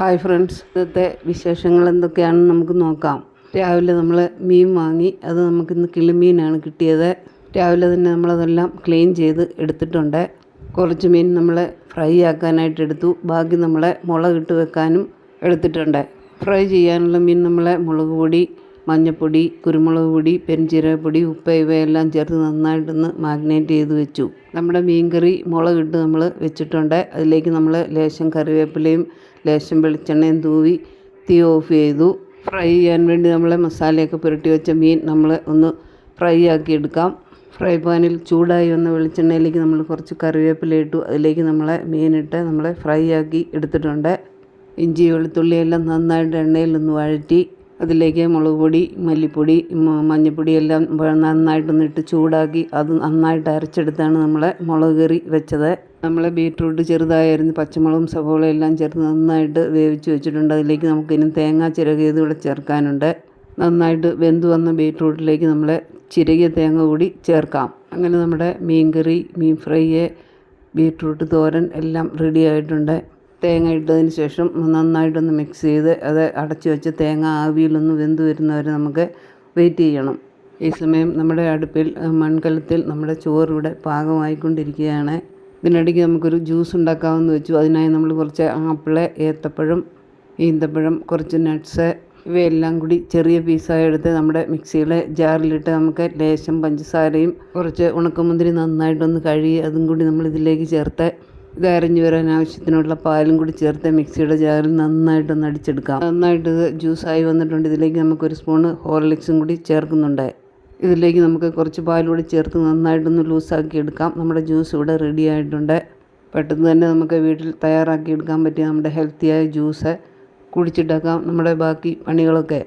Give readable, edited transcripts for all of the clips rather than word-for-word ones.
Hi friends, ഇന്നത്തെ വിശേഷങ്ങൾ എന്തൊക്കെയാണെന്ന് നമുക്ക് നോക്കാം. രാവിലെ നമ്മൾ മീൻ വാങ്ങി. അത് നമുക്കിന്ന് കിളിമീനാണ് കിട്ടിയത്. രാവിലെ തന്നെ നമ്മളതെല്ലാം ക്ലീൻ ചെയ്ത് എടുത്തിട്ടുണ്ട്. കുറച്ച് മീൻ നമ്മൾ ഫ്രൈ ആക്കാനായിട്ട് എടുത്തു. ബാക്കി നമ്മളെ മുളകിട്ട് വെക്കാനും എടുത്തിട്ടുണ്ട്. ഫ്രൈ ചെയ്യാനുള്ള മീൻ നമ്മളെ മുളക് പൊടി, മഞ്ഞൾപ്പൊടി, കുരുമുളക് പൊടി, പെരുംജീരകപ്പൊടി, ഉപ്പ് ഇവയെല്ലാം ചേർത്ത് നന്നായിട്ടൊന്ന് മാഗ്നേറ്റ് ചെയ്ത് വെച്ചു. നമ്മുടെ മീൻകറി മുളകിട്ട് നമ്മൾ വെച്ചിട്ടുണ്ട്. അതിലേക്ക് നമ്മൾ ലേശം കറിവേപ്പിലയും ലേശം വെളിച്ചെണ്ണയും തൂവി തീ ഓഫ് ചെയ്തു. ഫ്രൈ ചെയ്യാൻ വേണ്ടി നമ്മൾ മസാലയൊക്കെ പുരട്ടി വെച്ച മീൻ നമ്മൾ ഒന്ന് ഫ്രൈ ആക്കി എടുക്കാം. ഫ്രൈ പാനിൽ ചൂടായി വന്ന വെളിച്ചെണ്ണയിലേക്ക് നമ്മൾ കുറച്ച് കറിവേപ്പില ഇട്ടു. അതിലേക്ക് നമ്മളെ മീനിട്ട് നമ്മൾ ഫ്രൈ ആക്കി എടുത്തിട്ടുണ്ട്. ഇഞ്ചി വെളുത്തുള്ളി എല്ലാം നന്നായിട്ട് എണ്ണയിലൊന്ന് വഴറ്റി അതിലേക്ക് മുളക് പൊടി, മല്ലിപ്പൊടി, മഞ്ഞൾപ്പൊടി എല്ലാം നന്നായിട്ടൊന്നിട്ട് ചൂടാക്കി അത് നന്നായിട്ട് അരച്ചെടുത്താണ് നമ്മളെ മുളക് കറി വെച്ചത്. നമ്മൾ ബീറ്റ്റൂട്ട് ചെറുതായി അരിഞ്ഞ് പച്ചമുളകും സവോളയും എല്ലാം ചേർത്ത് നന്നായിട്ട് വേവിച്ച് വെച്ചിട്ടുണ്ട്. അതിലേക്ക് നമുക്കിനി തേങ്ങ ചിരകിയത് കൂടെ ചേർക്കാനുണ്ട്. നന്നായിട്ട് വെന്ത് വന്ന ബീറ്റ്റൂട്ടിലേക്ക് നമ്മൾ ചിരകിയ തേങ്ങ കൂടി ചേർക്കാം. അങ്ങനെ നമ്മുടെ മീൻ കറി, മീൻ ഫ്രൈ, ബീറ്റ്റൂട്ട് തോരൻ എല്ലാം റെഡി ആയിട്ടുണ്ട്. തേങ്ങ ഇട്ടതിന് ശേഷം നന്നായിട്ടൊന്ന് മിക്സ് ചെയ്ത് അത് അടച്ചു വെച്ച് തേങ്ങ ആവിയിലൊന്ന് വെന്ത് വരുന്നവരെ നമുക്ക് വെയിറ്റ് ചെയ്യണം. ഈ സമയം നമ്മുടെ അടുപ്പിൽ മൺകലത്തിൽ നമ്മുടെ ചോറ് ഇവിടെ പാകമായിക്കൊണ്ടിരിക്കുകയാണ്. ഇതിനിടയ്ക്ക് നമുക്കൊരു ജ്യൂസ് ഉണ്ടാക്കാമെന്ന് വെച്ചു. അതിനായി നമ്മൾ കുറച്ച് ആപ്പിള്, ഏത്തപ്പഴം, ഈന്തപ്പഴം, കുറച്ച് നട്ട്സ് ഇവയെല്ലാം കൂടി ചെറിയ പീസായി എടുത്ത് നമ്മുടെ മിക്സിയിലെ ജാറിലിട്ട് നമുക്ക് ലേശം പഞ്ചസാരയും കുറച്ച് ഉണക്കമുന്തിരി നന്നായിട്ടൊന്ന് കഴുകി അതും കൂടി നമ്മൾ ഇതിലേക്ക് ചേർത്ത് ഇത് അരഞ്ഞു വരാൻ ആവശ്യത്തിനുള്ള പാലും കൂടി ചേർത്ത് മിക്സിയുടെ ജാറിൽ നന്നായിട്ടൊന്ന് അടിച്ചെടുക്കാം. നന്നായിട്ട് ജ്യൂസായി വന്നിട്ടുണ്ട്. ഇതിലേക്ക് നമുക്കൊരു സ്പൂണ് ഹോർലിക്സും കൂടി ചേർക്കുന്നുണ്ട്. ഇതിലേക്ക് നമുക്ക് കുറച്ച് പാൽ കൂടി ചേർത്ത് നന്നായിട്ടൊന്ന് ലൂസാക്കി എടുക്കാം. നമ്മുടെ ജ്യൂസ് ഇവിടെ റെഡി ആയിട്ടുണ്ട്. പെട്ടെന്ന് തന്നെ നമുക്ക് വീട്ടിൽ തയ്യാറാക്കി എടുക്കാൻ പറ്റിയ നമ്മുടെ ഹെൽത്തിയായ ജ്യൂസ് കുടിച്ചിട്ടേക്കാം നമ്മുടെ ബാക്കി പണികളൊക്കെ.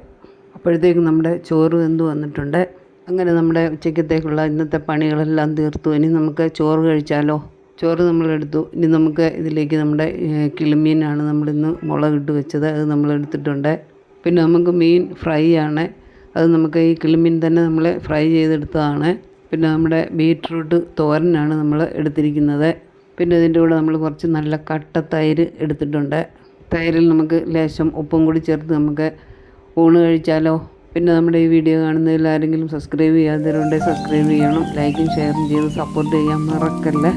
അപ്പോഴത്തേക്കും നമ്മുടെ ചോറ് വെന്ത് വന്നിട്ടുണ്ട്. അങ്ങനെ നമ്മുടെ ഉച്ചക്കത്തേക്കുള്ള ഇന്നത്തെ പണികളെല്ലാം തീർത്തു. ഇനി നമുക്ക് ചോറ് കഴിച്ചാലോ. ചോറ് നമ്മളെടുത്തു. ഇനി നമുക്ക് ഇതിലേക്ക് നമ്മുടെ കിളിമീനാണ് നമ്മളിന്ന് മുളകിട്ട് വെച്ചത്. അത് നമ്മളെടുത്തിട്ടുണ്ട്. പിന്നെ നമുക്ക് മീൻ ഫ്രൈ ആണ്. അത് നമുക്ക് ഈ കിളിമീൻ തന്നെ നമ്മൾ ഫ്രൈ ചെയ്തെടുത്തതാണ്. പിന്നെ നമ്മുടെ ബീറ്റ്റൂട്ട് തോരനാണ് നമ്മൾ എടുത്തിരിക്കുന്നത്. പിന്നെ ഇതിൻ്റെ കൂടെ നമ്മൾ കുറച്ച് നല്ല കട്ട തൈര് എടുത്തിട്ടുണ്ട്. തൈരിൽ നമുക്ക് ലേശം ഉപ്പും കൂടി ചേർത്ത് നമുക്ക് ഊണ് കഴിച്ചാലോ. പിന്നെ നമ്മുടെ ഈ വീഡിയോ കാണുന്നതിൽ ആരെങ്കിലും സബ്സ്ക്രൈബ് ചെയ്യാത്തവരുണ്ടെങ്കിൽ സബ്സ്ക്രൈബ് ചെയ്യണം. ലൈക്കും ഷെയറും ചെയ്ത് സപ്പോർട്ട് ചെയ്യാൻ മറക്കല്ലേ.